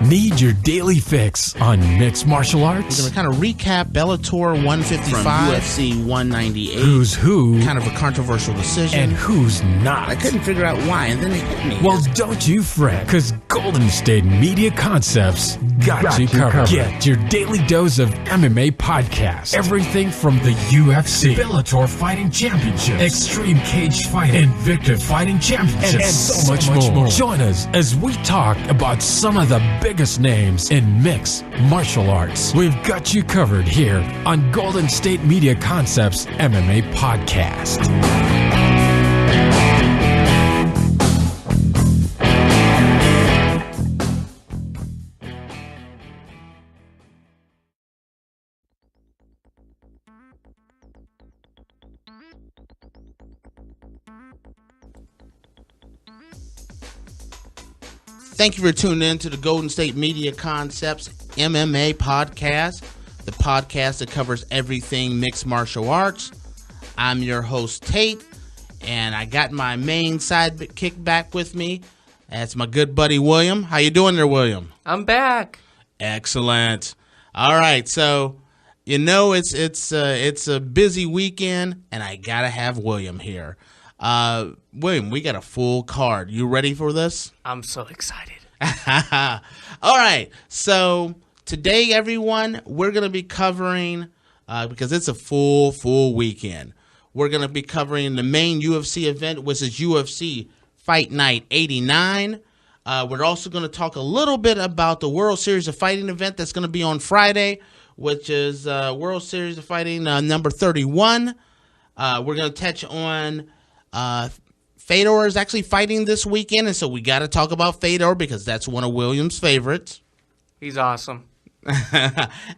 Need your daily fix on mixed martial arts? We're going to kind of recap Bellator 155 from UFC 198. Who's who? Kind of a controversial decision. And who's not? I couldn't figure out why, and then it hit me. Well, don't you fret, because Golden State Media Concepts got you covered. Get your daily dose of MMA podcasts. Everything from the UFC, Bellator Fighting Championships, Extreme Cage Fighting, Invicta Fighting Championships, and so much more. Join us as we talk about some of the biggest names in mixed martial arts. We've got you covered here on Golden State Media Concepts MMA Podcast. Thank you for tuning in to the Golden State Media Concepts MMA Podcast, the podcast that covers everything mixed martial arts. I'm your host, Tate, and I got my main sidekick back with me. That's my good buddy, William. How you doing there, William? I'm back. Excellent. All right, so you know it's a busy weekend, and I gotta have William here. William, we got a full card. You ready for this? I'm so excited. All right. So today, everyone, we're going to be covering, because it's a full weekend, we're going to be covering the main UFC event, which is UFC Fight Night 89. We're also going to talk a little bit about the World Series of Fighting event that's going to be on Friday, which is World Series of Fighting number 31. We're going to touch on Fedor is actually fighting this weekend, and so we got to talk about Fedor because that's one of William's favorites. He's awesome.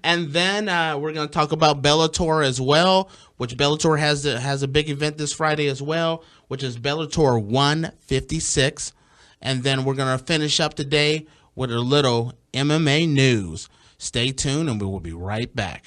And then we're going to talk about Bellator as well, which Bellator has a big event this Friday as well, which is Bellator 156. And then we're going to finish up today with a little MMA news. Stay tuned, and we will be right back.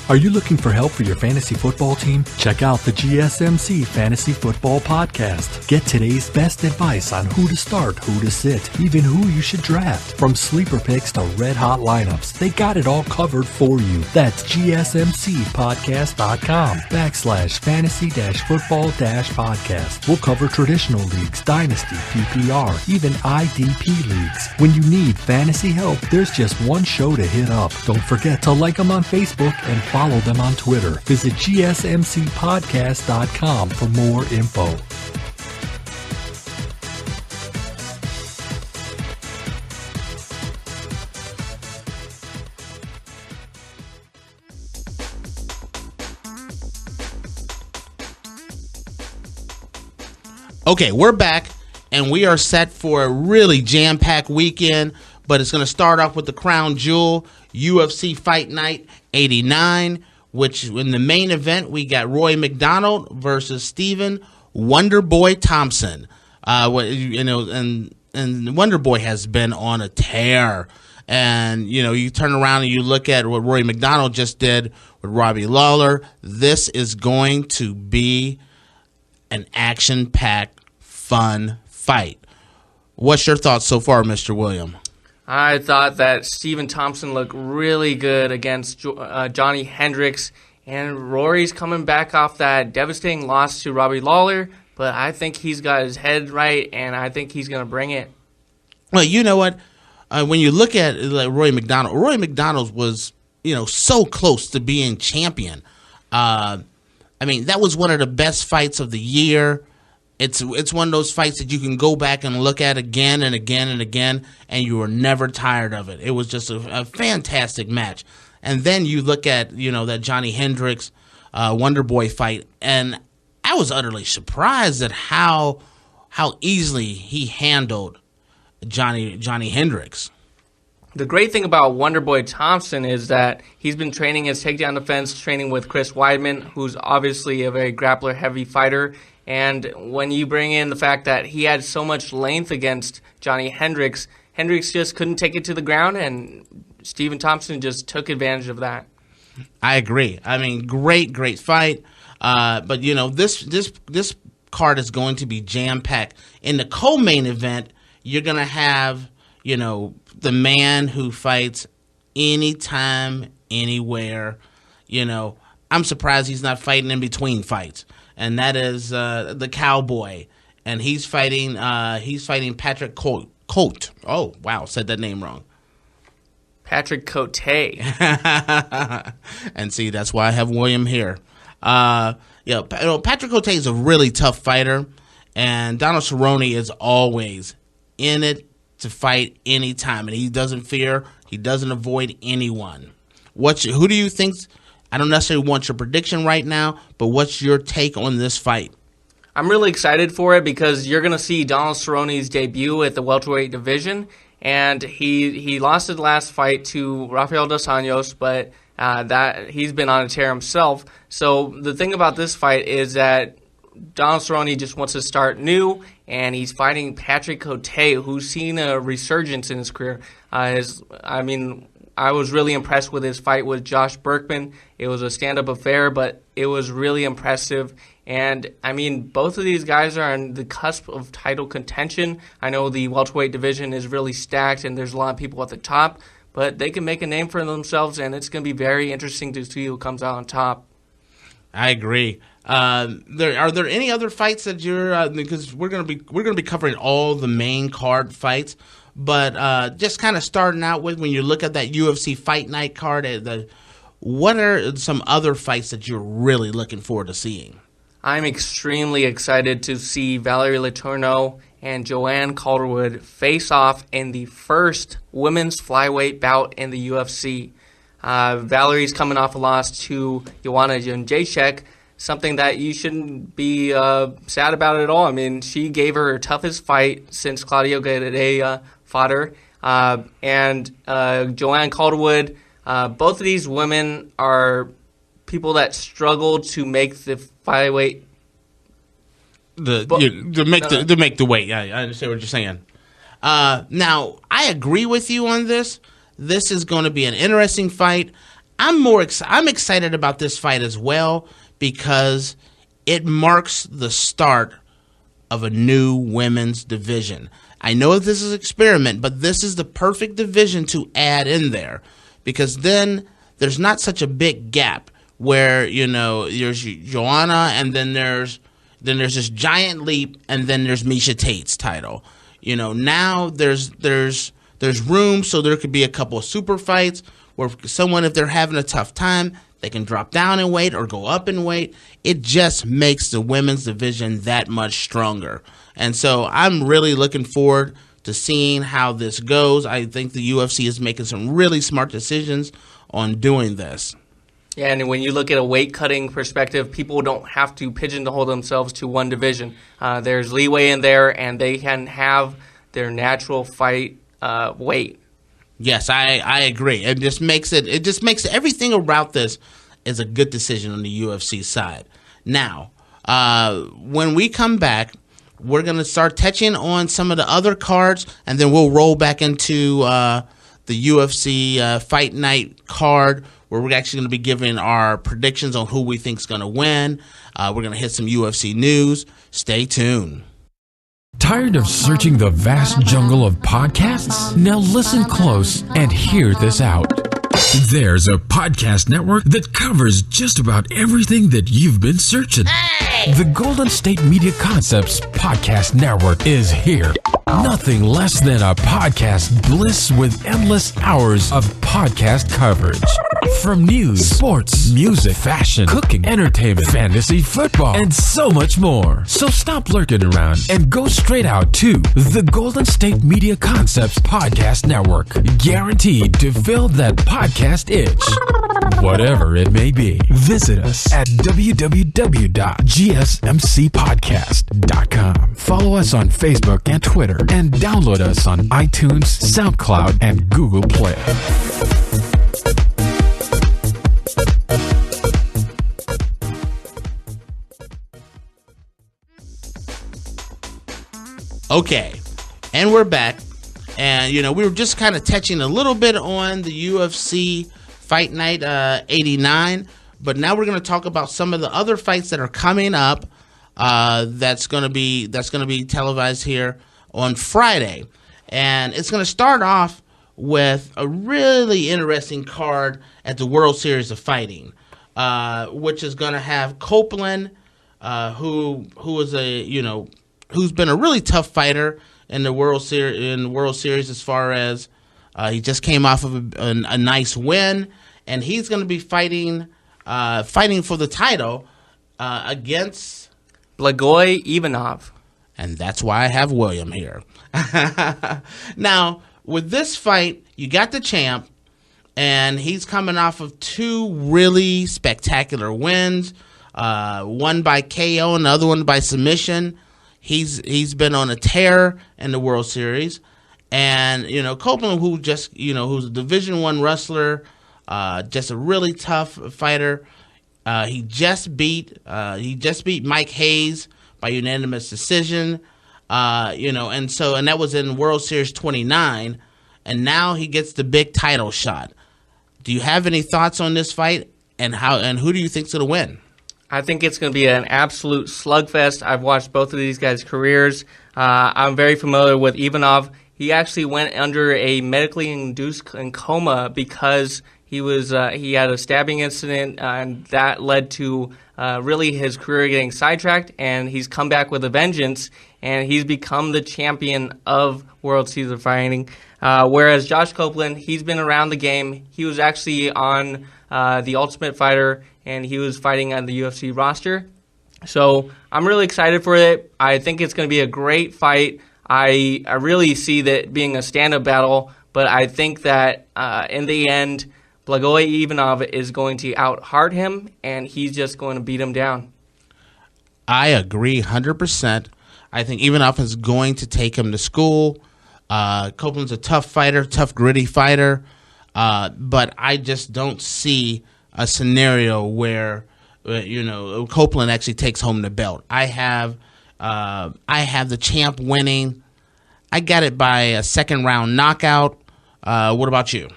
Are you looking for help for your fantasy football team? Check out the GSMC Fantasy Football Podcast. Get today's best advice on who to start, who to sit, even who you should draft. From sleeper picks to red-hot lineups, they got it all covered for you. That's GSMCpodcast.com/fantasy-football-podcast. We'll cover traditional leagues, dynasty, PPR, even IDP leagues. When you need fantasy help, there's just one show to hit up. Don't forget to like them on Facebook and follow them on Twitter. Visit GSMCpodcast.com for more info. Okay, we're back, and we are set for a really jam-packed weekend, but it's going to start off with the crown jewel, UFC Fight Night 89, which in the main event, we got Roy MacDonald versus Stephen Wonderboy Thompson. And Wonderboy has been on a tear. And, you turn around and you look at what Roy MacDonald just did with Robbie Lawler. This is going to be an action-packed, fun fight. What's your thoughts so far, Mr. William? I thought that Stephen Thompson looked really good against Johnny Hendricks, and Rory's coming back off that devastating loss to Robbie Lawler, but I think he's got his head right, and I think he's going to bring it. Well, you know what? When you look at Roy MacDonald was, so close to being champion. That was one of the best fights of the year. It's one of those fights that you can go back and look at again and again and again, and you were never tired of it. It was just a fantastic match. And then you look at, that Johnny Hendricks Wonderboy fight, and I was utterly surprised at how easily he handled Johnny Hendricks. The great thing about Wonderboy Thompson is that he's been training his takedown defense, training with Chris Weidman, who's obviously a very grappler-heavy fighter. And when you bring in the fact that he had so much length against Johnny Hendricks, Hendricks just couldn't take it to the ground, and Stephen Thompson just took advantage of that. I agree. Great fight. But this card is going to be jam-packed. In the co-main event, you're going to have, the man who fights anytime, anywhere. I'm surprised he's not fighting in between fights, and that is the Cowboy, and he's fighting Patrick Cote. Oh wow, said that name wrong. Patrick Cote. And see, that's why I have William here. Patrick Cote is a really tough fighter, and Donald Cerrone is always in it to fight anytime, and he doesn't fear. He doesn't avoid anyone. Who do you think? I don't necessarily want your prediction right now, but what's your take on this fight? I'm really excited for it because you're going to see Donald Cerrone's debut at the welterweight division, and he lost his last fight to Rafael dos Anjos, but that he's been on a tear himself. So the thing about this fight is that Donald Cerrone just wants to start new, and he's fighting Patrick Cote, who's seen a resurgence in his career. I was really impressed with his fight with Josh Berkman. It was a stand-up affair, but it was really impressive. And, both of these guys are on the cusp of title contention. I know the welterweight division is really stacked, and there's a lot of people at the top, but they can make a name for themselves, and it's going to be very interesting to see who comes out on top. I agree. Are there any other fights that you're because we're gonna be covering all the main card fights, but just kind of starting out with, when you look at that UFC Fight Night card, what are some other fights that you're really looking forward to seeing? I'm extremely excited to see Valerie Letourneau and Joanne Calderwood face off in the first women's flyweight bout in the UFC. Valerie's coming off a loss to Joanna Jędrzejczyk, something that you shouldn't be sad about at all. She gave her toughest fight since Claudia Gadelha fought her. And Joanne Calderwood, both of these women are people that struggle to make the flyweight. To make the weight. Yeah, I understand what you're saying. Now, I agree with you on this. This is going to be an interesting fight. I'm excited about this fight as well because it marks the start of a new women's division. I know this is an experiment, but this is the perfect division to add in there because then there's not such a big gap where, there's Joanna and then there's this giant leap and then there's Miesha Tate's title. Now there's room, so there could be a couple of super fights where someone, if they're having a tough time, they can drop down in weight or go up in weight. It just makes the women's division that much stronger. And so I'm really looking forward to seeing how this goes. I think the UFC is making some really smart decisions on doing this. Yeah, and when you look at a weight-cutting perspective, people don't have to pigeonhole themselves to one division. There's leeway in there, and they can have their natural fight weight. Yes, I agree. It just makes everything about this is a good decision on the UFC side. Now, when we come back, we're going to start touching on some of the other cards, and then we'll roll back into the UFC Fight Night card, where we're actually going to be giving our predictions on who we think is going to win. We're going to hit some UFC news. Stay tuned. Tired of searching the vast jungle of podcasts? Now listen close and hear this out. There's a podcast network that covers just about everything that you've been searching. Hey! The Golden State Media Concepts Podcast Network is here. Nothing less than a podcast bliss with endless hours of podcast coverage. From news, sports, music, fashion, cooking, entertainment, fantasy, football, and so much more. So stop lurking around and go straight out to the Golden State Media Concepts Podcast Network. Guaranteed to fill that podcast itch. Whatever it may be. Visit us at www.gsmcpodcast.com. Follow us on Facebook and Twitter, and download us on iTunes, SoundCloud, and Google Play. Okay, and we're back. And, we were just kind of touching a little bit on the UFC Fight Night 89, but now we're going to talk about some of the other fights that are coming up that's going to be televised here on Friday. And it's going to start off with a really interesting card at the World Series of Fighting, which is going to have Copeland, who is who's been a really tough fighter in the World Series as far as he just came off of a nice win, and he's going to be fighting for the title against Blagoy Ivanov. And that's why I have William here. Now, with this fight, you got the champ, and he's coming off of 2 really spectacular wins, one by KO and the other one by submission. He's been on a tear in the World Series, and Copeland, who's a Division I wrestler, just a really tough fighter. He just beat Mike Hayes by unanimous decision, and that was in World Series 29, and now he gets the big title shot. Do you have any thoughts on this fight, and who do you think's going to win? I think it's going to be an absolute slugfest. I've watched both of these guys' careers. I'm very familiar with Ivanov. He actually went under a medically induced coma because he had a stabbing incident, and that led to really his career getting sidetracked, and he's come back with a vengeance, and he's become the champion of World Series of Fighting. Whereas Josh Copeland, he's been around the game. He was actually on The Ultimate Fighter, and he was fighting on the UFC roster. So I'm really excited for it. I think it's going to be a great fight. I really see that being a stand-up battle, but I think that in the end, Blagoy Ivanov is going to out-hard him, and he's just going to beat him down. I agree 100%. I think Ivanov is going to take him to school. Copeland's a tough fighter, tough, gritty fighter, but I just don't see a scenario where Copeland actually takes home the belt. I have the champ winning. I got it by a second-round knockout. What about you?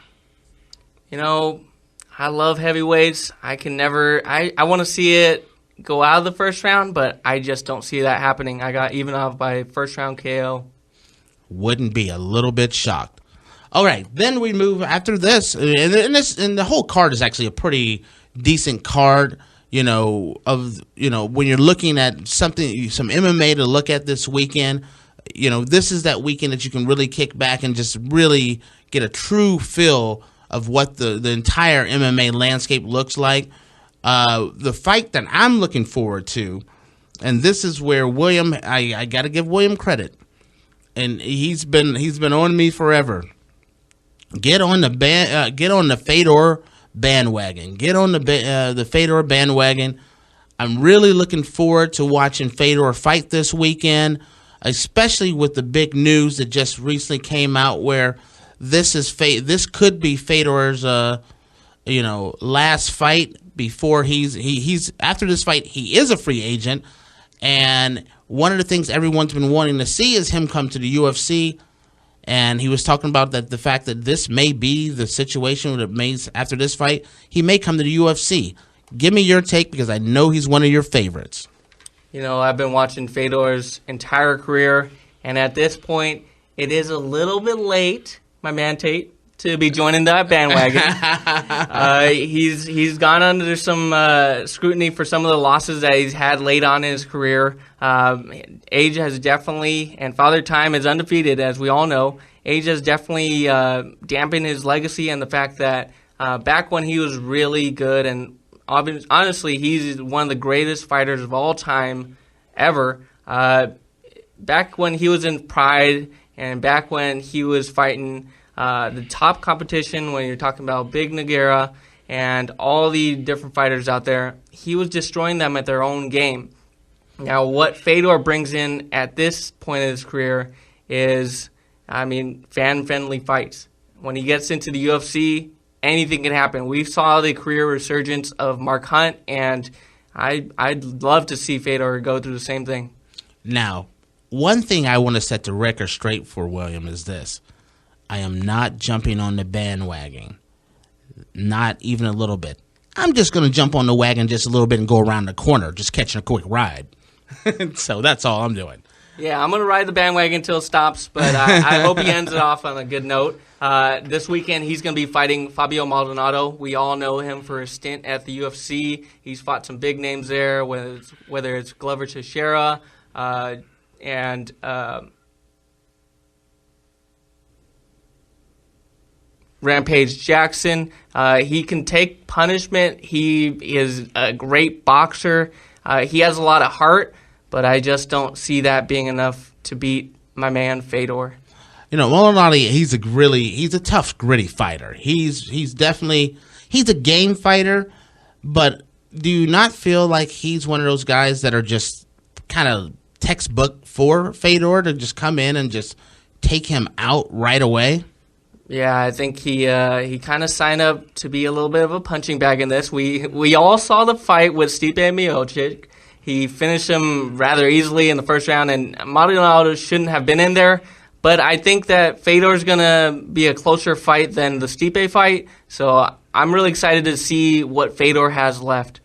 I love heavyweights. I want to see it go out of the first round, but I just don't see that happening. I got Ivanov by first-round KO. Wouldn't be a little bit shocked. All right, then we move after this, and the whole card is actually a pretty decent card. When you're looking at some MMA to look at this weekend, this is that weekend that you can really kick back and just really get a true feel of what the entire MMA landscape looks like. The fight that I'm looking forward to, and this is where William, I got to give William credit, and he's been on me forever. Get on the Fedor bandwagon. Get on the Fedor bandwagon. I'm really looking forward to watching Fedor fight this weekend, especially with the big news that just recently came out where this could be Fedor's last fight before he's after this fight. He is a free agent, and one of the things everyone's been wanting to see is him come to the UFC. And he was talking about the fact that this may be the situation that after this fight, he may come to the UFC. Give me your take, because I know he's one of your favorites. I've been watching Fedor's entire career, and at this point, it is a little bit late, my man Tate, to be joining that bandwagon. He's gone under some scrutiny for some of the losses that he's had late on in his career. Age has definitely, and Father Time is undefeated, as we all know. Age has definitely dampened his legacy, and the fact that back when he was really good, and honestly, he's one of the greatest fighters of all time ever. Back when he was in Pride, and back when he was fighting the top competition, when you're talking about Big Nogueira and all the different fighters out there, he was destroying them at their own game. Now, what Fedor brings in at this point in his career is, fan-friendly fights. When he gets into the UFC, anything can happen. We saw the career resurgence of Mark Hunt, and I'd love to see Fedor go through the same thing. Now, one thing I want to set the record straight for William is this. I am not jumping on the bandwagon. Not even a little bit. I'm just going to jump on the wagon just a little bit and go around the corner, just catching a quick ride. So that's all I'm doing. Yeah, I'm going to ride the bandwagon until it stops, but I hope he ends it off on a good note. This weekend, he's going to be fighting Fabio Maldonado. We all know him for his stint at the UFC. He's fought some big names there, whether it's Glover Teixeira and Rampage Jackson. He can take punishment. He is a great boxer. He has a lot of heart, but I just don't see that being enough to beat my man Fedor. Maldonado, he's a tough, gritty fighter. He's definitely a game fighter, but do you not feel like he's one of those guys that are just kind of textbook for Fedor to just come in and just take him out right away? Yeah, I think he kind of signed up to be a little bit of a punching bag in this. We all saw the fight with Stipe Miocic. He finished him rather easily in the first round, and Maldonado shouldn't have been in there. But I think that Fedor's going to be a closer fight than the Stipe fight. So I'm really excited to see what Fedor has left.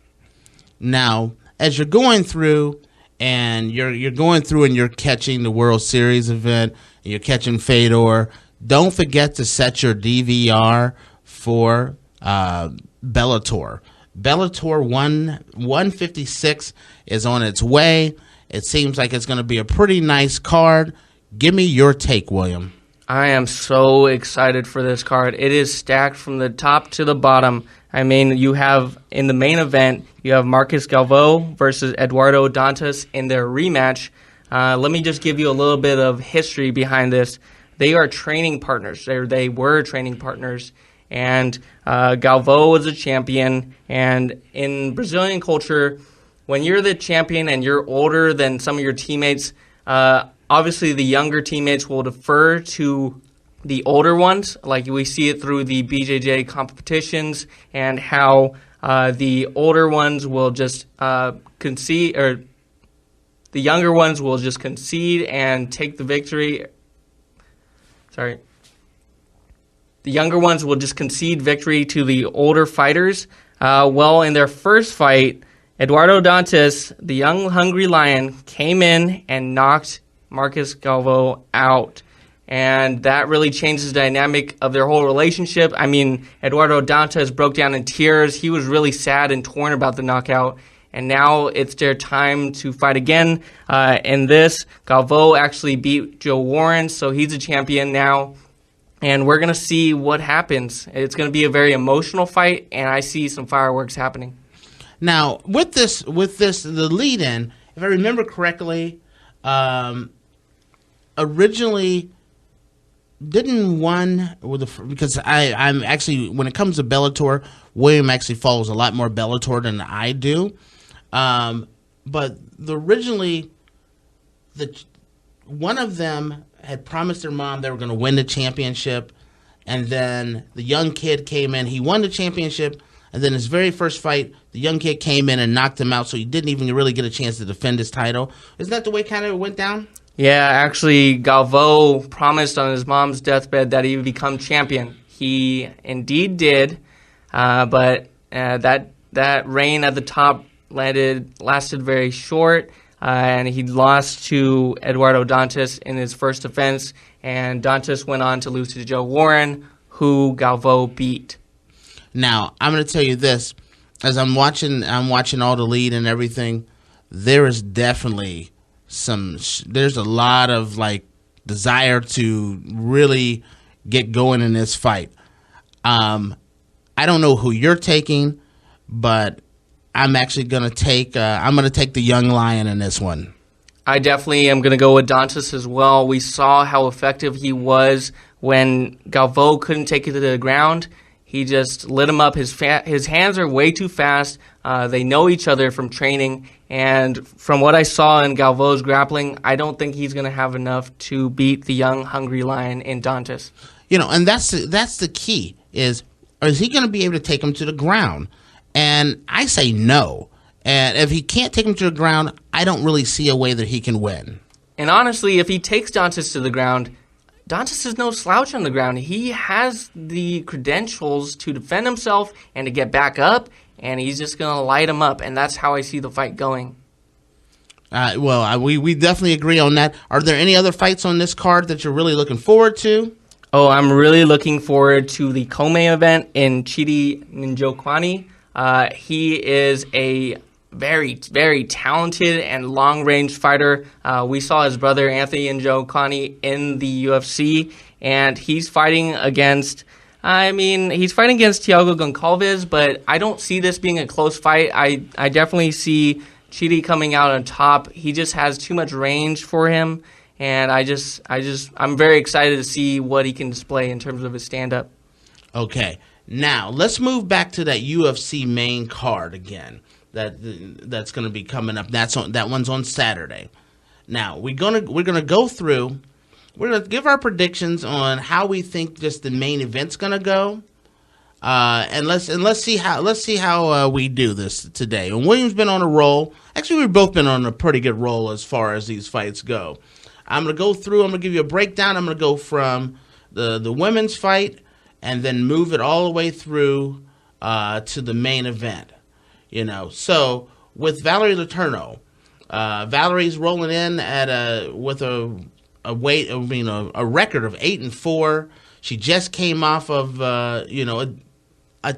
Now, as you're going through and you're going through and you're catching the World Series event and you're catching Fedor, don't forget to set your DVR for Bellator. Bellator 156 is on its way. It seems like it's going to be a pretty nice card. Give me your take, William. I am so excited for this card. It is stacked from the top to the bottom. I mean, you have in the main event, you have Marcus Galvao versus Eduardo Dantas in their rematch. Let me just give you a little bit of history behind this. They are training partners. They were training partners. And Galvao was a champion. And in Brazilian culture, when you're the champion and you're older than some of your teammates, obviously the younger teammates will defer to the older ones. Like we see it through the BJJ competitions and how the older ones will just concede, or the younger ones will just concede and take the victory. The younger ones will just concede victory to the older fighters. Well, in their first fight, Eduardo Dantas, the young hungry lion, came in and knocked Marcus Galvao out. And that really changes the dynamic of their whole relationship. I mean, Eduardo Dantas broke down in tears. He was really sad and torn about the knockout. And now it's their time to fight again. In this, Galvao actually beat Joe Warren, so he's a champion now. And we're going to see what happens. It's going to be a very emotional fight, and I see some fireworks happening. Now, with this, the lead-in, if I remember correctly, originally didn't one because I'm actually, when it comes to Bellator, William actually follows a lot more Bellator than I do. But originally, one of them had promised their mom they were going to win the championship, and then the young kid came in. He won the championship, and then his very first fight, the young kid came in and knocked him out, so he didn't even really get a chance to defend his title. Isn't that the way kind of it went down? Yeah, actually, Galvao promised on his mom's deathbed that he would become champion. He indeed did, but that reign at the top lasted very short, and he lost to Eduardo Dantas in his first defense, and Dantas went on to lose to Joe Warren, who Galvao beat. Now, I'm going to tell you this. As I'm watching all the lead and everything, there is definitely there's a lot of desire to really get going in this fight. I don't know who you're taking, but I'm actually going to take the young lion in this one. I definitely am going to go with Dantas as well. We saw how effective he was when Galvao couldn't take it to the ground. He just lit him up. His hands are way too fast. They know each other from training. And from what I saw in Galvao's grappling, I don't think he's going to have enough to beat the young, hungry lion in Dantas. And that's the key, is he going to be able to take him to the ground? And I say no. And if he can't take him to the ground, I don't really see a way that he can win. And honestly, if he takes Dantas to the ground, Dantas is no slouch on the ground. He has the credentials to defend himself and to get back up, and he's just going to light him up, and that's how I see the fight going. We definitely agree on that. Are there any other fights on this card that you're really looking forward to? Oh, I'm really looking forward to the co-main event in Chidi Njokwani. He is a very, very talented and long-range fighter. We saw his brother Anthony Njokwani in the UFC, and he's fighting against Thiago Goncalves, but I don't see this being a close fight. I definitely see Chidi coming out on top. He just has too much range for him. And I'm very excited to see what he can display in terms of his stand-up. Okay, now let's move back to that UFC main card again. That's going to be coming up. That one's on Saturday. Now we're gonna go through. We're gonna give our predictions on how we think just the main event's gonna go. And let's see how we do this today. And William's been on a roll. Actually, we've both been on a pretty good roll as far as these fights go. I'm going to go through, I'm going to give you a breakdown. I'm going to go from the women's fight and then move it all the way through to the main event. So with Valerie Letourneau, Valerie's rolling in with a record of 8-4. She just came off of a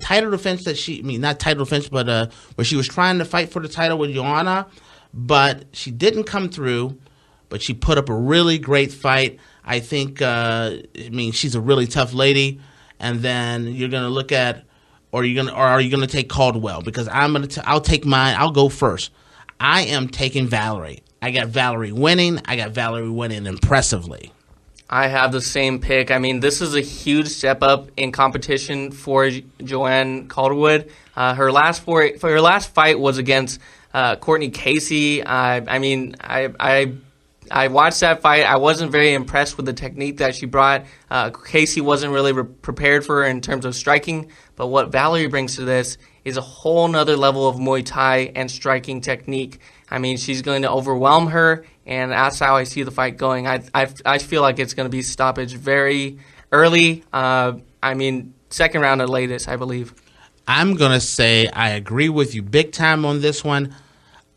title defense not title defense, but where she was trying to fight for the title with Joanna, but she didn't come through. But she put up a really great fight. I think, she's a really tough lady. And then you're going to look at, or are you going to take Caldwell? Because I'll take mine. I'll go first. I am taking Valerie. I got Valerie winning. I got Valerie winning impressively. I have the same pick. This is a huge step up in competition for Joanne Calderwood. Her last fight was against Courtney Casey. I watched that fight. I wasn't very impressed with the technique that she brought. Casey wasn't really prepared for her in terms of striking, but what Valerie brings to this is a whole nother level of Muay Thai and striking technique. She's going to overwhelm her, and that's how I see the fight going. I feel like it's going to be stoppage very early. Second round at latest, I believe. I'm going to say I agree with you big time on this one.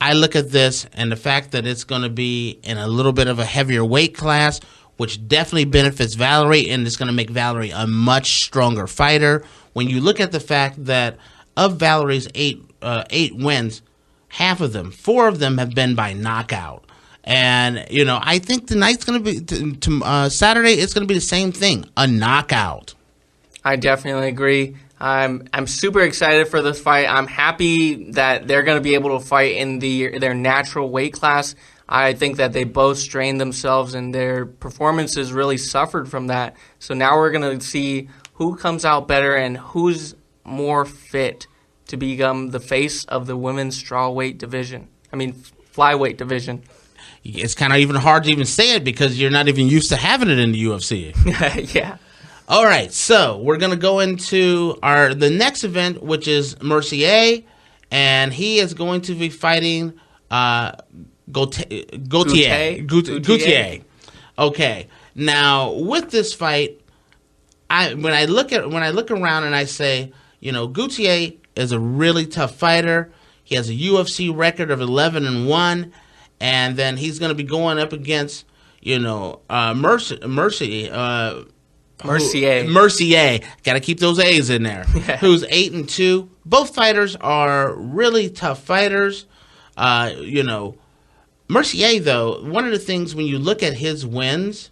I look at this and the fact that it's going to be in a little bit of a heavier weight class, which definitely benefits Valerie, and it's going to make Valerie a much stronger fighter. When you look at the fact that of Valerie's eight wins, 4 of them have been by knockout. And, I think tonight's going to be, Saturday, it's going to be the same thing, a knockout. I definitely agree. I'm super excited for this fight. I'm happy that they're going to be able to fight in their natural weight class. I think that they both strained themselves and their performances really suffered from that. So now we're going to see who comes out better and who's more fit to become the face of the women's flyweight division. It's kind of even hard to even say it because you're not even used to having it in the UFC. Yeah. All right, so we're going to go into the next event, which is Mercier, and he is going to be fighting Gautier. Okay, now with this fight, when I look around and I say, Gautier is a really tough fighter. He has a UFC record of 11-1, and then he's going to be going up against Mercier, got to keep those A's in there. Who's 8-2. Both fighters are really tough fighters. Mercier, though, one of the things when you look at his wins,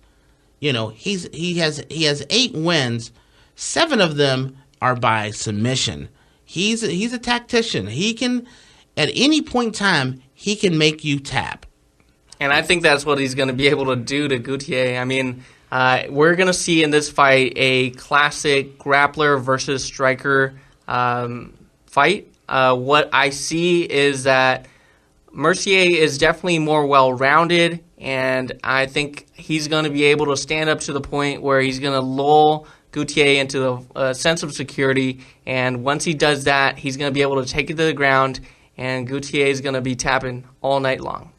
he has 8 wins. 7 of them are by submission. He's a tactician. He can, at any point in time, he can make you tap. And I think that's what he's going to be able to do to Gautier. We're going to see in this fight a classic grappler versus striker fight. What I see is that Mercier is definitely more well-rounded, and I think he's going to be able to stand up to the point where he's going to lull Gautier into a sense of security, and once he does that, he's going to be able to take it to the ground, and Gautier is going to be tapping all night long.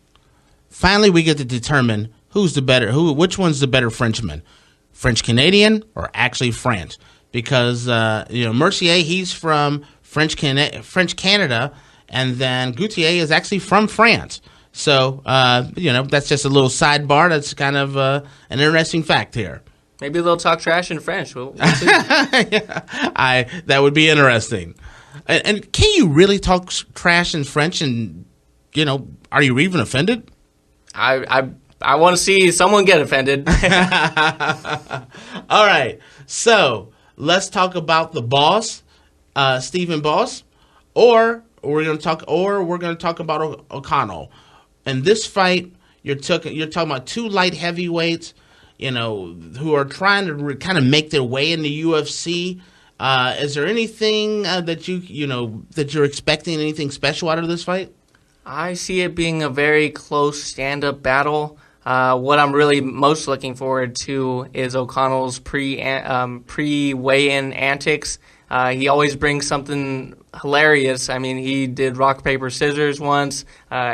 Finally, we get to determine which one's the better Frenchman, French Canadian or actually France? Because Mercier, he's from French Canada, and then Gautier is actually from France. So, that's just a little sidebar. That's kind of an interesting fact here. Maybe they'll talk trash in French. We'll see. That would be interesting. And can you really talk trash in French? And are you even offended? I want to see someone get offended. All right, so let's talk about the boss, Stephen Boss, or we're going to talk about O'Connell. In this fight, you're talking about two light heavyweights, who are trying to kind of make their way in the UFC. Is there anything that you're expecting? Anything special out of this fight? I see it being a very close stand-up battle. What I'm really most looking forward to is O'Connell's pre-weigh-in antics. He always brings something hilarious. I mean, he did rock, paper, scissors once.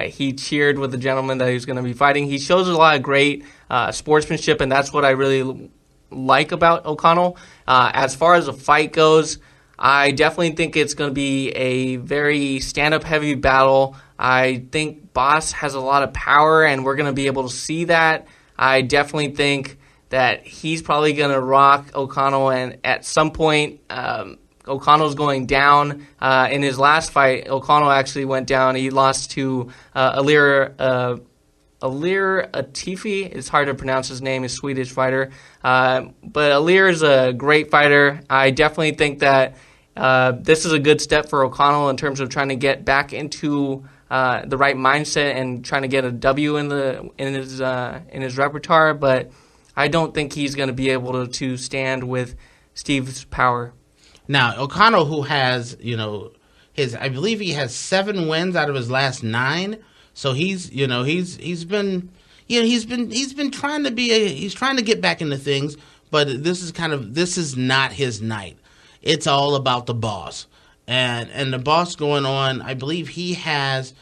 He cheered with the gentleman that he was going to be fighting. He shows a lot of great sportsmanship, and that's what I really like about O'Connell. As far as the fight goes, I definitely think it's going to be a very stand-up heavy battle. I think Boss has a lot of power, and we're going to be able to see that. I definitely think that he's probably going to rock O'Connell, and at some point, O'Connell's going down. In his last fight, O'Connell actually went down. He lost to Alir Atifi. It's hard to pronounce his name. He's a Swedish fighter. But Alir is a great fighter. I definitely think that this is a good step for O'Connell in terms of trying to get back into the right mindset and trying to get a W in his repertoire. But I don't think he's going to be able to stand with Steve's power. Now, O'Connell, who has, I believe he has 7 wins out of his last 9. So he's been trying to get back into things, but this is not his night. It's all about the boss. And the boss going on, I believe he has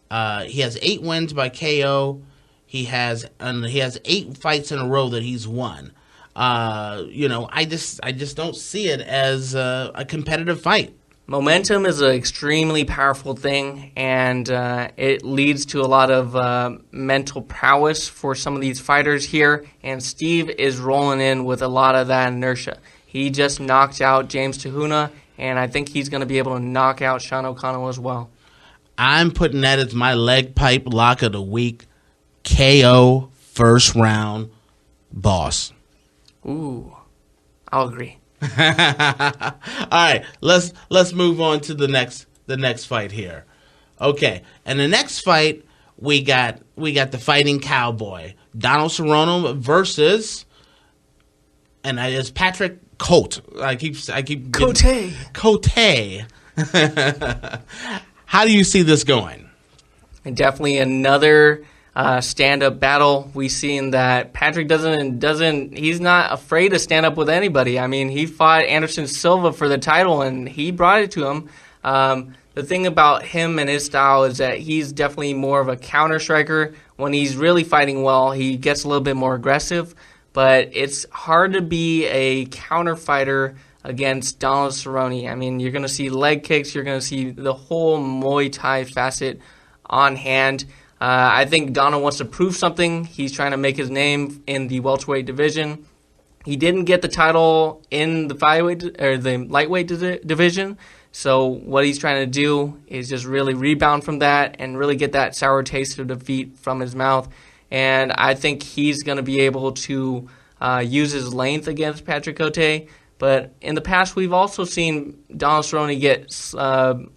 8 wins by KO. He has 8 fights in a row that he's won. I just don't see it as a competitive fight. Momentum is an extremely powerful thing, and it leads to a lot of mental prowess for some of these fighters here, and Steve is rolling in with a lot of that inertia. He just knocked out James Tahuna, and I think he's going to be able to knock out Sean O'Connell as well. I'm putting that as my leg pipe lock of the week. KO first round, Boss. Ooh, I'll agree. All right, let's move on to the next fight here. Okay, and the next fight we got the Fighting Cowboy, Donald Cerrone versus, and it's Patrick Cote. I keep Cote. How do you see this going? And definitely another stand-up battle. We've seen that Patrick he's not afraid to stand up with anybody. I mean, he fought Anderson Silva for the title, and he brought it to him. The thing about him and his style is that he's definitely more of a counter striker. When he's really fighting well, he gets a little bit more aggressive, but it's hard to be a counter fighter against Donald Cerrone. I mean, you're going to see leg kicks, you're going to see the whole Muay Thai facet on hand. I think Donald wants to prove something. He's trying to make his name in the welterweight division. He didn't get the title in the the lightweight division. So what he's trying to do is just really rebound from that and really get that sour taste of defeat from his mouth. And I think he's going to be able to use his length against Patrick Cote. But in the past, we've also seen Donald Cerrone get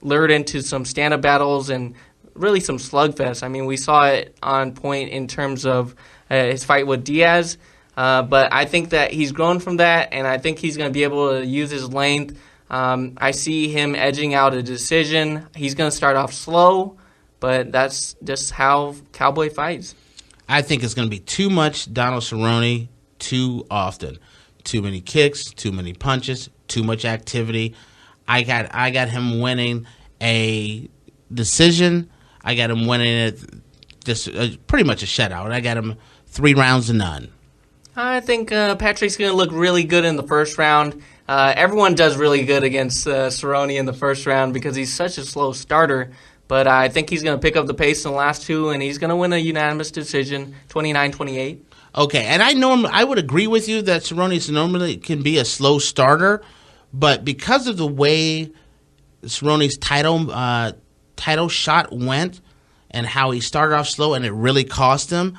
lured into some stand-up battles and really some slugfest. I mean, we saw it on point in terms of his fight with Diaz. But I think that he's grown from that, and I think he's going to be able to use his length. I see him edging out a decision. He's going to start off slow, but that's just how Cowboy fights. I think it's going to be too much Donald Cerrone too often. Too many kicks, too many punches, too much activity. I got him winning a decision. I got him winning it just pretty much a shutout. I got him 3 rounds to none. I think Patrick's going to look really good in the first round. Everyone does really good against Cerrone in the first round because he's such a slow starter. But I think he's going to pick up the pace in the last two, and he's going to win a unanimous decision, 29-28. Okay, and I would agree with you that Cerrone's normally can be a slow starter, but because of the way Cerrone's title shot went and how he started off slow and it really cost him,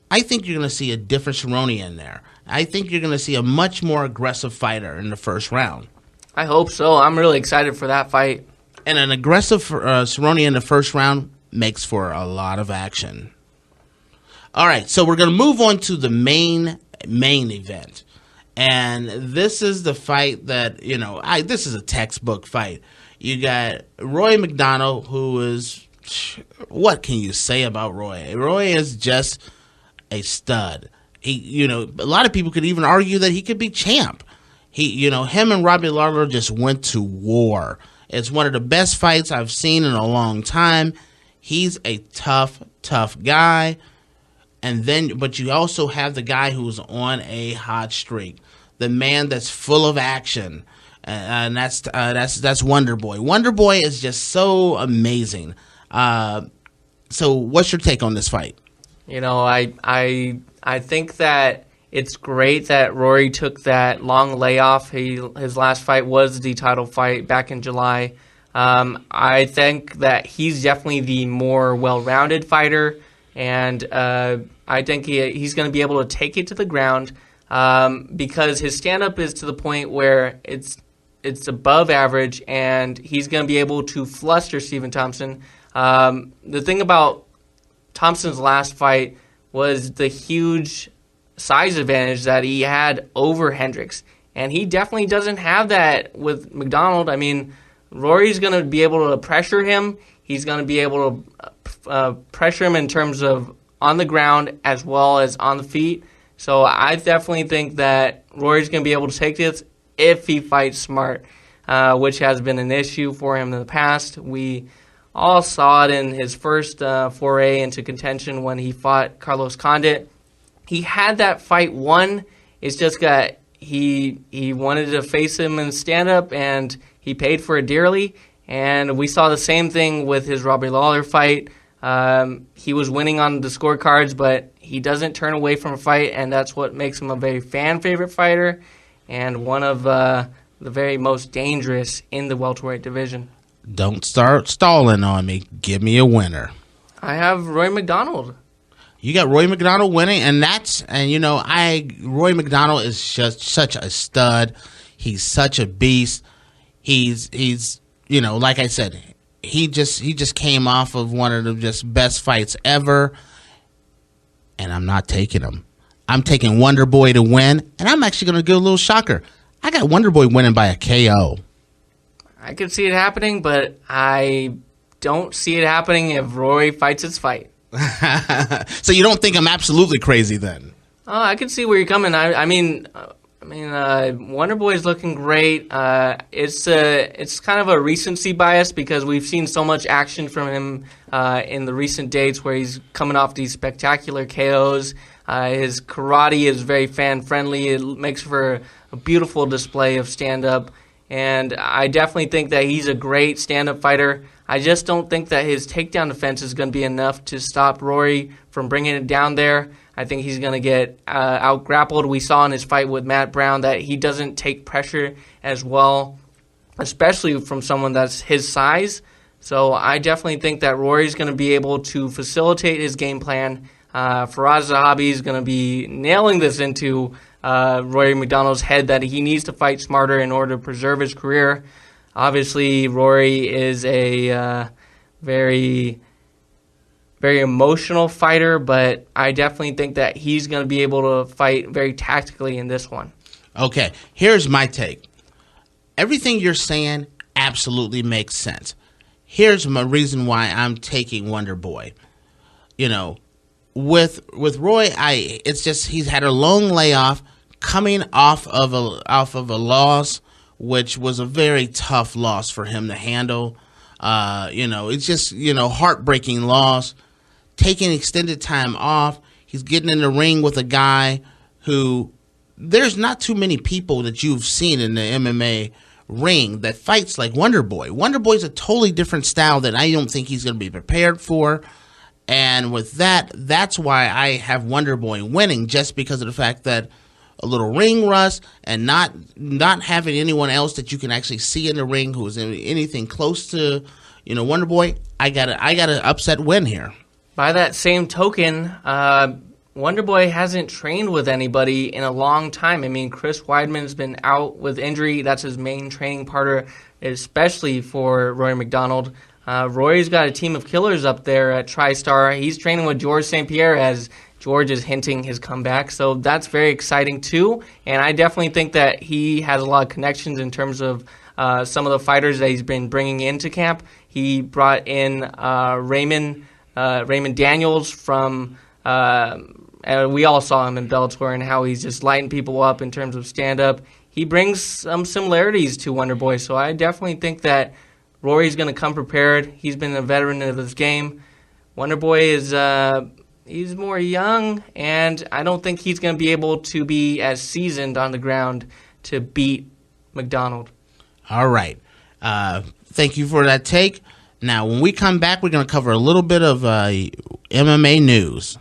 I think you're going to see a different Cerrone in there. I think you're going to see a much more aggressive fighter in the first round. I hope so. I'm really excited for that fight. And an aggressive Cerrone in the first round makes for a lot of action. All right, so we're going to move on to the main event. And this is the fight that, this is a textbook fight. You got Roy MacDonald, who is, what can you say about Roy? Roy is just a stud. He, a lot of people could even argue that he could be champ. Him and Robbie Lawler just went to war. It's one of the best fights I've seen in a long time. He's a tough guy. But you also have the guy who's on a hot streak, the man that's full of action, and that's Wonder Boy. Wonder Boy is just so amazing. So, what's your take on this fight? I think that it's great that Rory took that long layoff. His last fight was the title fight back in July. I think that he's definitely the more well-rounded fighter, and I think he's going to be able to take it to the ground because his stand-up is to the point where it's above average, and he's going to be able to fluster Stephen Thompson. The thing about Thompson's last fight was the huge size advantage that he had over Hendricks, and he definitely doesn't have that with MacDonald. I mean, Rory's going to be able to pressure him. He's going to be able to pressure him in terms of on the ground as well as on the feet. So I definitely think that Rory's going to be able to take this if he fights smart, which has been an issue for him in the past. We all saw it in his first foray into contention when he fought Carlos Condit. He had that fight won. It's just got he wanted to face him in stand-up, and he paid for it dearly. And we saw the same thing with his Robbie Lawler fight. He was winning on the scorecards, but he doesn't turn away from a fight, and that's what makes him a very fan-favorite fighter and one of the very most dangerous in the welterweight division. Don't start stalling on me. Give me a winner. I have Roy MacDonald. You got Roy MacDonald winning, Roy MacDonald is just such a stud. He's such a beast. He's like I said, he just came off of one of the just best fights ever, and I'm not taking him. I'm taking Wonder Boy to win, and I'm actually going to give a little shocker. I got Wonder Boy winning by a KO. I could see it happening, but I don't see it happening if Roy fights his fight. So you don't think I'm absolutely crazy then? I can see where you're coming. I mean, Wonder Boy's looking great. It's kind of a recency bias because we've seen so much action from him in the recent dates where he's coming off these spectacular KOs. His karate is very fan-friendly. It makes for a beautiful display of stand-up. And I definitely think that he's a great stand-up fighter. I just don't think that his takedown defense is going to be enough to stop Rory from bringing it down there. I think he's going to get out-grappled. We saw in his fight with Matt Brown that he doesn't take pressure as well, especially from someone that's his size. So I definitely think that Rory's going to be able to facilitate his game plan. Faraz Zahabi is going to be nailing this into Rory MacDonald's head that he needs to fight smarter in order to preserve his career. Obviously, Rory is a very, very emotional fighter, but I definitely think that he's going to be able to fight very tactically in this one. Okay, here's my take. Everything you're saying absolutely makes sense. Here's my reason why I'm taking Wonder Boy. With Roy, it's just he's had a long layoff, coming off of a loss, which was a very tough loss for him to handle. It's just heartbreaking loss. Taking extended time off, he's getting in the ring with a guy who there's not too many people that you've seen in the MMA ring that fights like Wonder Boy. Wonder Boy's a totally different style that I don't think he's going to be prepared for. And with that, that's why I have Wonder Boy winning, just because of the fact that a little ring rust and not having anyone else that you can actually see in the ring who is anything close to, Wonder Boy. I got an upset win here. By that same token, Wonder Boy hasn't trained with anybody in a long time. I mean, Chris Weidman's been out with injury. That's his main training partner, especially for Rory MacDonald. Rory's got a team of killers up there at TriStar. He's training with George St. Pierre as George is hinting his comeback. So that's very exciting too. And I definitely think that he has a lot of connections in terms of some of the fighters that he's been bringing into camp. He brought in Raymond Daniels from... we all saw him in Bellator and how he's just lighting people up in terms of stand-up. He brings some similarities to Wonder Boy. So I definitely think that Rory's going to come prepared. He's been a veteran of this game. Wonder Boy is he's more young, and I don't think he's going to be able to be as seasoned on the ground to beat MacDonald. All right. Thank you for that take. Now, when we come back, we're going to cover a little bit of MMA news.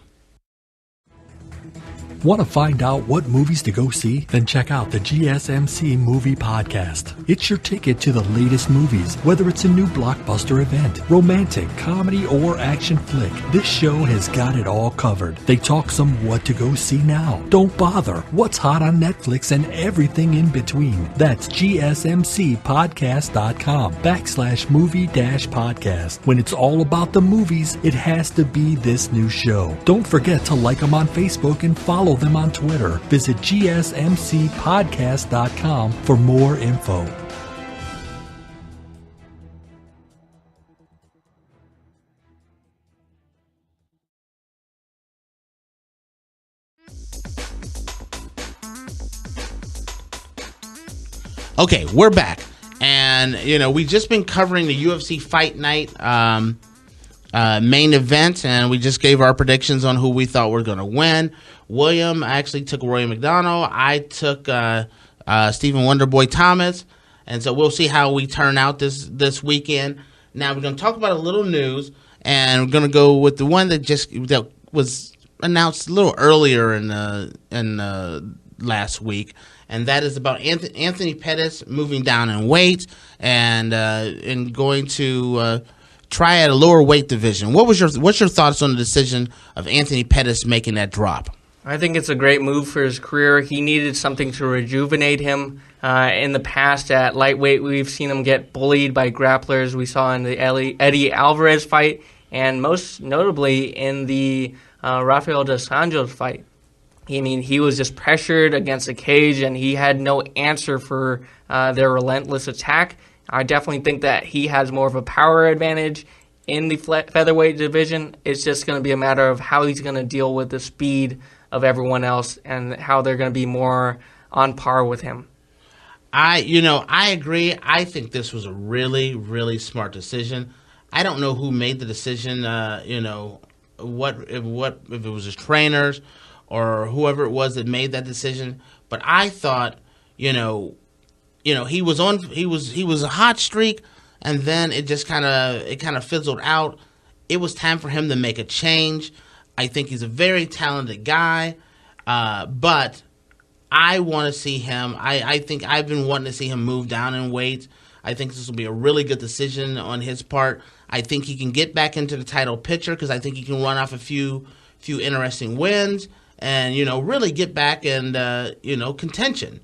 Want to find out what movies to go see? Then check out the GSMC Movie Podcast. It's your ticket to the latest movies, whether it's a new blockbuster event, romantic, comedy, or action flick. This show has got it all covered. They talk some what to go see now. Don't bother. What's hot on Netflix and everything in between. That's gsmcpodcast.com/movie-podcast. When it's all about the movies, it has to be this new show. Don't forget to like them on Facebook and follow them on Twitter. Visit gsmcpodcast.com for more info. Okay, we're back. And, we've just been covering the UFC Fight Night main event, and we just gave our predictions on who we thought were going to win. William actually took Rory MacDonald. I took Stephen Wonderboy Thomas. And so we'll see how we turn out this weekend. Now we're going to talk about a little news, and we're going to go with the one that was announced a little earlier in last week, and that is about Anthony Pettis moving down in weight and going to try at a lower weight division. What's your thoughts on the decision of Anthony Pettis making that drop? I think it's a great move for his career. He needed something to rejuvenate him. In the past at lightweight, we've seen him get bullied by grapplers. We saw in the Eddie Alvarez fight, and most notably in the Rafael dos Anjos fight. I mean, he was just pressured against the cage, and he had no answer for their relentless attack. I definitely think that he has more of a power advantage in the featherweight division. It's just going to be a matter of how he's going to deal with the speed of everyone else and how they're going to be more on par with him. I agree. I think this was a really, really smart decision. I don't know who made the decision, if it was his trainers or whoever it was that made that decision. But I thought, he was a hot streak, and then it just kind of fizzled out. It was time for him to make a change. I think he's a very talented guy, but I want to see him. I think I've been wanting to see him move down in weight. I think this will be a really good decision on his part. I think he can get back into the title picture because I think he can run off a few interesting wins and really get back and contention.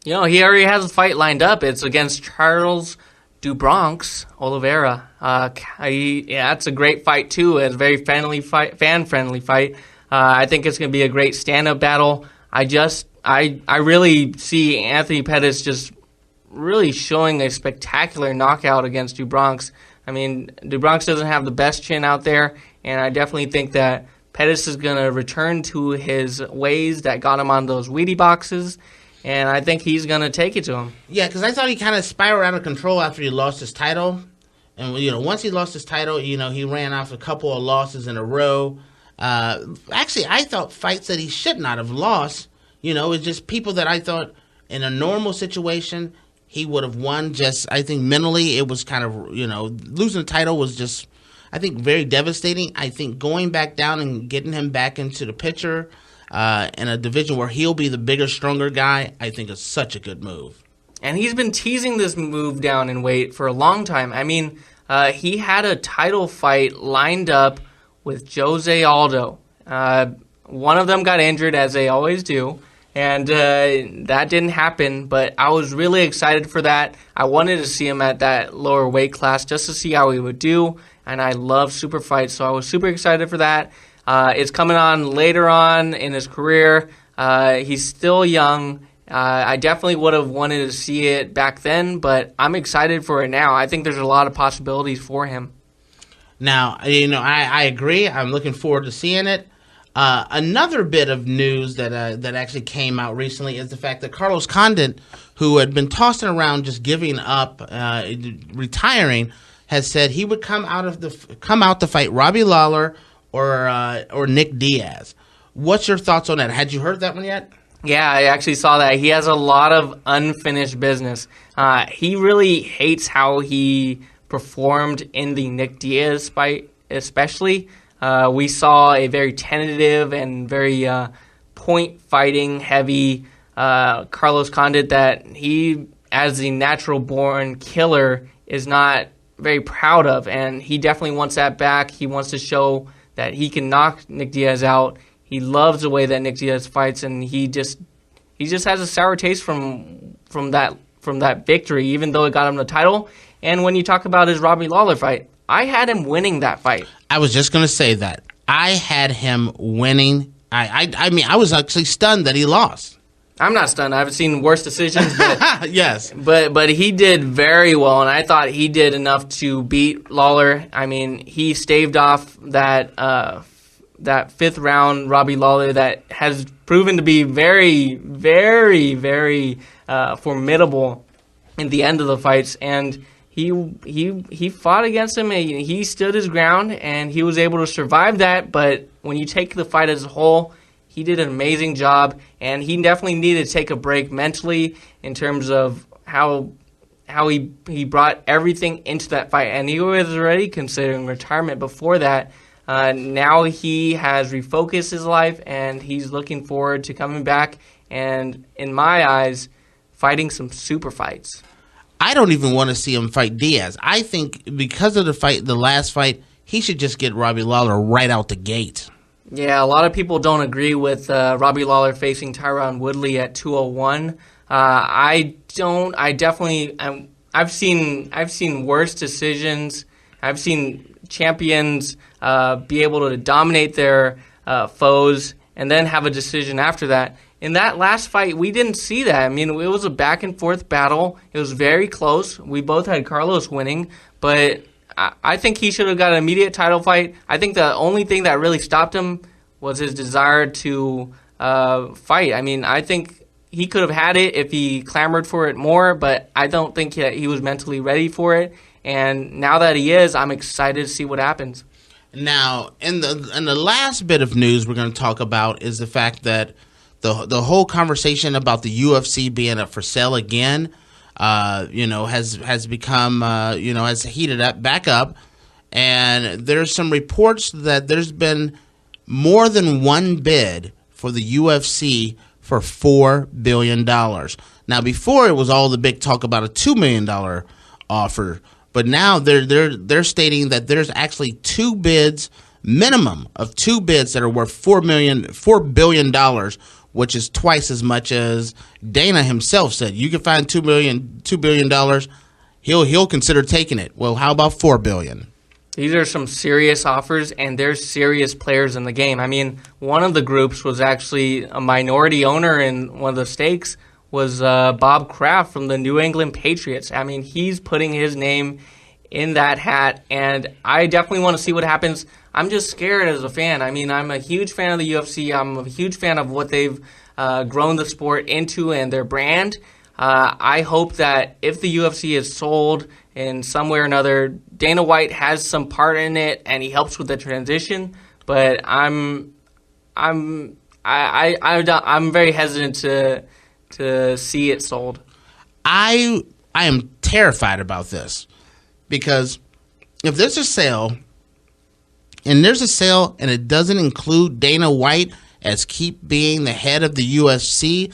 He already has a fight lined up. It's against Charles Dubronx Oliveira. That's a great fight too. It's a very fan-friendly fight. I think it's going to be a great stand-up battle. I really see Anthony Pettis just really showing a spectacular knockout against Dubronx. I mean, Dubronx doesn't have the best chin out there, and I definitely think that Pettis is going to return to his ways that got him on those Wheatie boxes. And I think he's going to take it to him. Yeah, because I thought he kind of spiraled out of control after he lost his title. And, once he lost his title, he ran off a couple of losses in a row. Actually, I thought fights that he should not have lost. It's just people that I thought in a normal situation, he would have won. Just, I think mentally it was kind of, losing the title was just, I think, very devastating. I think going back down and getting him back into the picture in a division where he'll be the bigger, stronger guy, I think is such a good move. And he's been teasing this move down in weight for a long time. I mean, he had a title fight lined up with Jose Aldo. One of them got injured, as they always do, and that didn't happen, but I was really excited for that. I wanted to see him at that lower weight class just to see how he would do, and I love super fights, so I was super excited for that. It's coming on later on in his career. He's still young. I definitely would have wanted to see it back then, but I'm excited for it now. I think there's a lot of possibilities for him. Now, I agree. I'm looking forward to seeing it. Another bit of news that actually came out recently is the fact that Carlos Condit, who had been tossing around just giving up, retiring, has said he would come out to fight Robbie Lawler or Nick Diaz. What's your thoughts on that? Had you heard that one yet? Yeah, I actually saw that. He has a lot of unfinished business. He really hates how he performed in the Nick Diaz fight, especially. We saw a very tentative and very point-fighting heavy Carlos Condit that he, as the natural-born killer, is not very proud of, and he definitely wants that back. He wants to show that he can knock Nick Diaz out. He loves the way that Nick Diaz fights, and he just has a sour taste from that victory, even though it got him the title. And when you talk about his Robbie Lawler fight, I had him winning that fight. I was just going to say that. I had him winning. I mean, I was actually stunned that he lost. I'm not stunned. I've seen worse decisions, but yes. But he did very well, and I thought he did enough to beat Lawler. I mean, he staved off that fifth round Robbie Lawler that has proven to be very, very, very formidable in the end of the fights, and he fought against him, and he stood his ground, and he was able to survive that. But when you take the fight as a whole, he did an amazing job, and he definitely needed to take a break mentally in terms of how he brought everything into that fight. And he was already considering retirement before that. Now he has refocused his life, and he's looking forward to coming back and, in my eyes, fighting some super fights. I don't even want to see him fight Diaz. I think because of the last fight, he should just get Robbie Lawler right out the gate. Yeah, a lot of people don't agree with Robbie Lawler facing Tyron Woodley at 201. I don't. I definitely. I've seen worse decisions. I've seen champions be able to dominate their foes and then have a decision after that. In that last fight, we didn't see that. I mean, it was a back-and-forth battle. It was very close. We both had Carlos winning, but I think he should have got an immediate title fight. I think the only thing that really stopped him was his desire to fight. I mean, I think he could have had it if he clamored for it more, but I don't think he was mentally ready for it. And now that he is, I'm excited to see what happens. Now, in the last bit of news we're going to talk about is the fact that the whole conversation about the UFC being up for sale again, has become, has heated up back up, and there's some reports that there's been more than one bid for the UFC for $4 billion. Now, before it was all the big talk about a $2 million offer, but now they're stating that there's actually two bids, minimum of two bids that are worth $4 billion, which is twice as much as Dana himself said. You can find $2 billion, he'll consider taking it. Well, how about $4 billion? These are some serious offers, and there's serious players in the game. I mean, one of the groups was actually a minority owner in one of the stakes was Bob Kraft from the New England Patriots. I mean, he's putting his name in that hat, and I definitely want to see what happens. I'm just scared as a fan. I mean, I'm a huge fan of the UFC. I'm a huge fan of what they've grown the sport into and their brand. I hope that if the UFC is sold in some way or another, Dana White has some part in it and he helps with the transition. But I'm very hesitant to see it sold. I I am terrified about this, because if there's a sale and it doesn't include Dana White as keep being the head of the UFC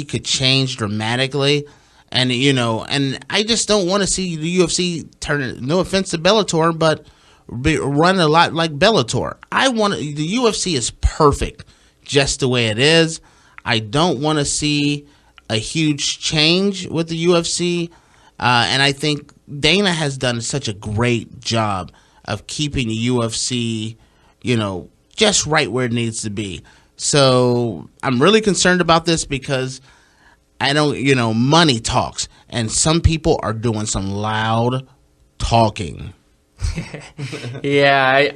could change dramatically. And, and I just don't want to see the UFC turn, no offense to Bellator, but run a lot like Bellator. The UFC is perfect just the way it is. I don't want to see a huge change with the UFC. And I think Dana has done such a great job of keeping the UFC, just right where it needs to be. So I'm really concerned about this, because I don't, money talks, and some people are doing some loud talking. Yeah,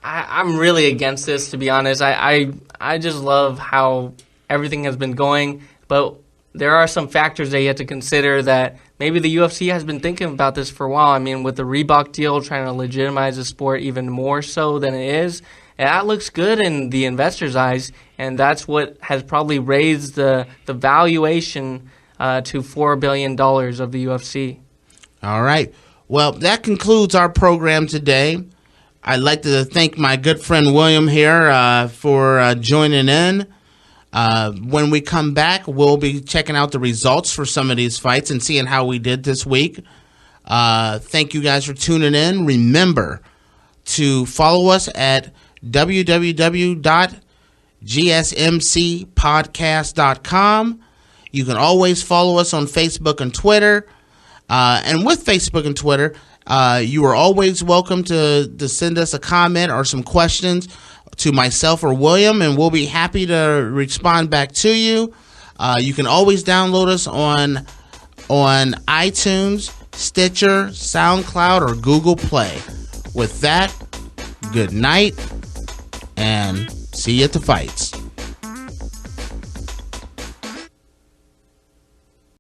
I'm really against this, to be honest. I just love how everything has been going, but there are some factors that you have to consider that maybe the UFC has been thinking about this for a while. I mean, with the Reebok deal, trying to legitimize the sport even more so than it is, that looks good in the investors' eyes, and that's what has probably raised the valuation to $4 billion of the UFC. All right. Well, that concludes our program today. I'd like to thank my good friend William here for joining in. When we come back, we'll be checking out the results for some of these fights and seeing how we did this week. Thank you guys for tuning in. Remember to follow us at www.gsmcpodcast.com. You can always follow us on Facebook and Twitter. And with Facebook and Twitter, you are always welcome to send us a comment or some questions to myself or William, and we'll be happy to respond back to you. You can always download us on iTunes, Stitcher, SoundCloud, or Google Play. With that, good night, and see you at the fights.